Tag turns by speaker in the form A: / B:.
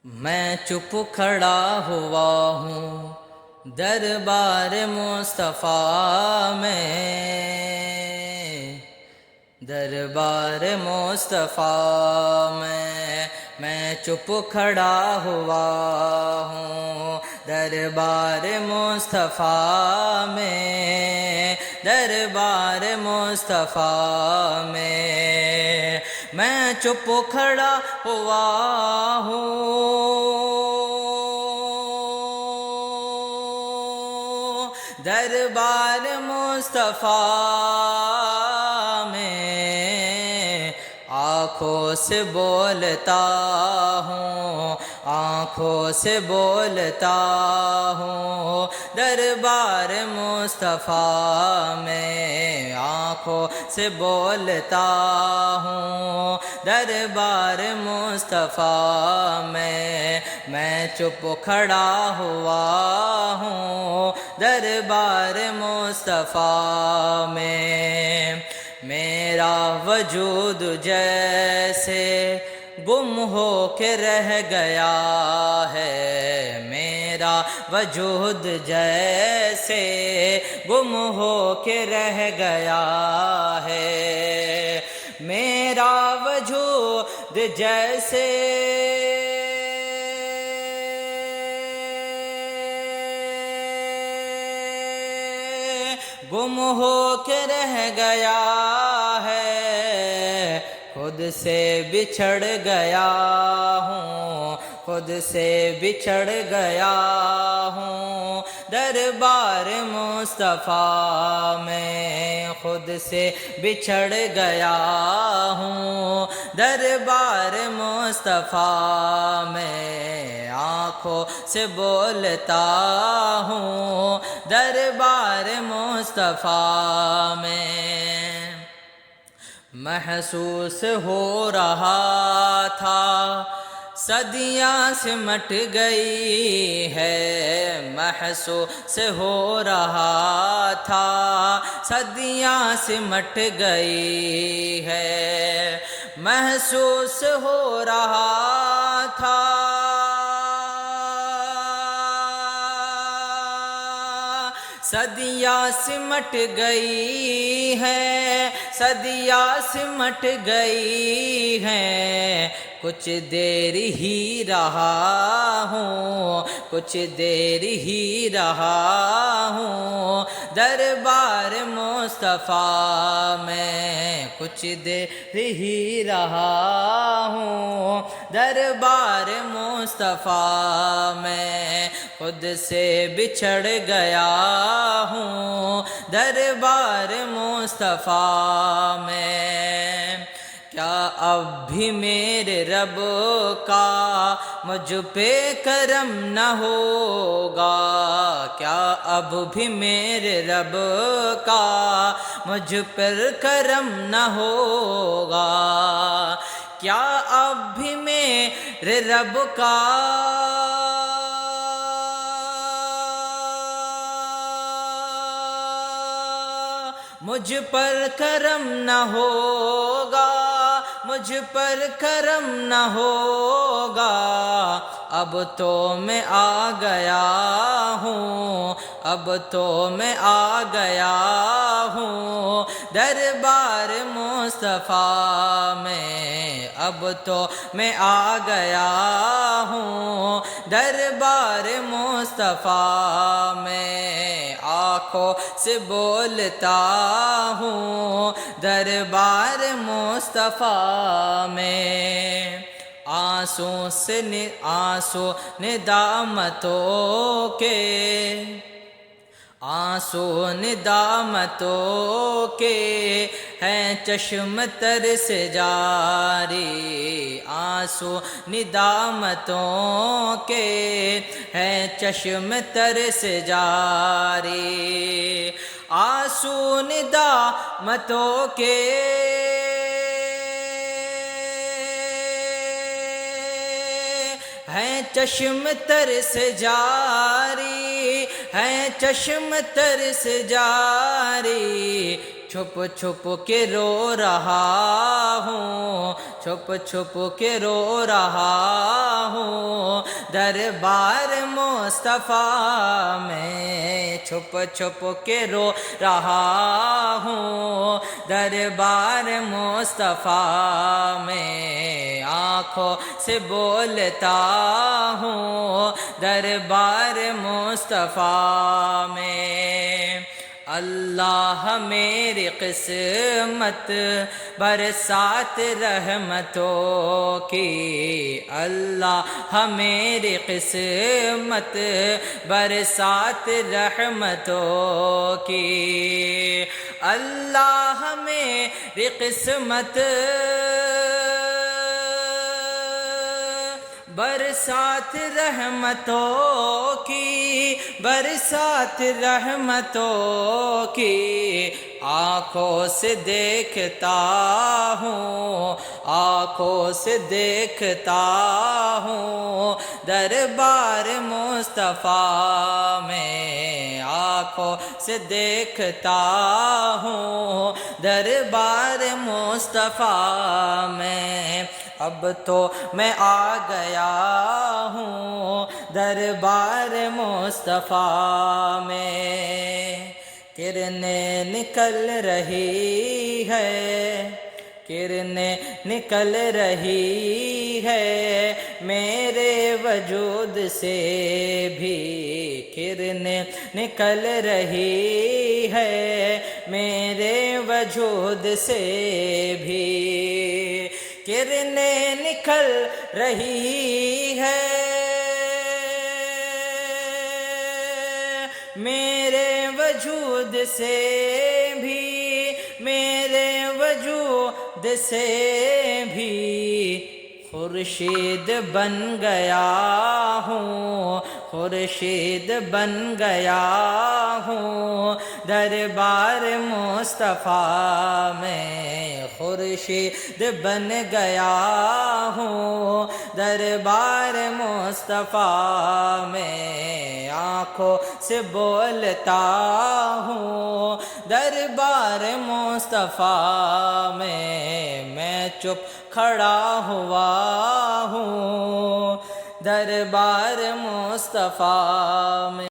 A: میں چپ کھڑا ہوا ہوں دربار مصطفیٰ میں، دربار مصطفیٰ میں چپ کھڑا ہوا ہوں دربار مصطفیٰ میں، دربار مصطفیٰ میں چپ کھڑا ہوا ہوں دربار مصطفیٰ میں، آنکھوں سے بولتا ہوں، آنکھوں سے بولتا ہوں دربار مصطفیٰ میں، آنکھوں سے بولتا ہوں دربار مصطفیٰ میں چپ کھڑا ہوا ہوں دربار مصطفیٰ میں، میرا وجود جیسے گم ہو کے رہ گیا ہے، میرا وجود جیسے گم ہو کے رہ گیا ہے، میرا وجود جیسے گم ہو کے رہ گیا ہے، خود سے بچھڑ گیا ہوں، خود سے بچھڑ گیا ہوں دربار مصطفیٰ میں، خود سے بچھڑ گیا ہوں دربار مصطفیٰ میں، آنکھوں سے بولتا ہوں دربار مصطفیٰ میں، محسوس ہو رہا تھا صدیاں سمٹ گئی ہے، محسوس ہو رہا تھا صدیاں سمٹ گئی ہے، محسوس ہو رہا تھا صدیاں سمٹ گئی ہے، صدیاں سمٹ گئی ہے، کچھ دیر ہی رہا ہوں، کچھ دیر ہی رہا ہوں دربار مصطفیٰ میں، کچھ دیر ہی رہا ہوں دربار مصطفیٰ میں، خود سے بچھڑ گیا ہوں دربار مصطفیٰ میں، کیا اب بھی میرے رب کا مجھ پہ کرم نہ ہوگا، کیا اب بھی میرے رب کا مجھ پر کرم نہ ہوگا، کیا اب بھی میرے رب کا مجھ پر کرم نہ ہوگا، مجھ پر کرم نہ ہوگا، اب تو میں آ گیا ہوں، اب تو میں آ گیا ہوں دربار مصطفیٰ میں، اب تو میں آ گیا ہوں دربار مصطفیٰ میں، آنکھوں سے بولتا ہوں دربار مصطفیٰ میں، آنسو ندامتوں کے، آنسو ندامتوں کے ہیں چشم تر سے جاری، آنسو ندامتوں کے ہیں چشم تر سے جاری، آنسو ندامتوں کے ہیں چشم تر سے جاری، ہیں چشم تر سے جاری، چھپ چھپ کے رو رہا ہوں، چھپ چھپ کے رو رہا ہوں دربار مصطفیٰ میں چھپ چھپ کے رو رہا ہوں، دربار مصطفیٰ میں آنکھوں سے بولتا ہوں، دربار مصطفیٰ میں اللہ میری قسمت برسات رحمتوں کی، اللہ میری قسمت برسات رحمتوں کی، اللہ میری قسمت برسات رحمتوں کی، برسات رحمتوں کی، آنکھوں سے دیکھتا ہوں، آنکھوں سے دیکھتا ہوں، دربار مصطفیٰ میں آنکھوں سے دیکھتا ہوں، دربار مصطفیٰ میں اب تو میں آ گیا ہوں، دربار مصطفیٰ میں کرنیں نکل رہی ہے، کرنیں نکل رہی ہے میرے وجود سے بھی، کرنیں نکل رہی ہے میرے وجود سے بھی، کرنیں نکل رہی ہے میرے وجود سے بھی، میرے وجود سے بھی، خورشید بن گیا ہوں، خورشید بن گیا ہوں، دربار مصطفیٰ میں خورشید بن گیا ہوں، دربار مصطفیٰ میں آنکھوں سے بولتا ہوں، دربار مصطفیٰ میں چپ کھڑا ہوا ہوں، دربار مصطفیٰ میں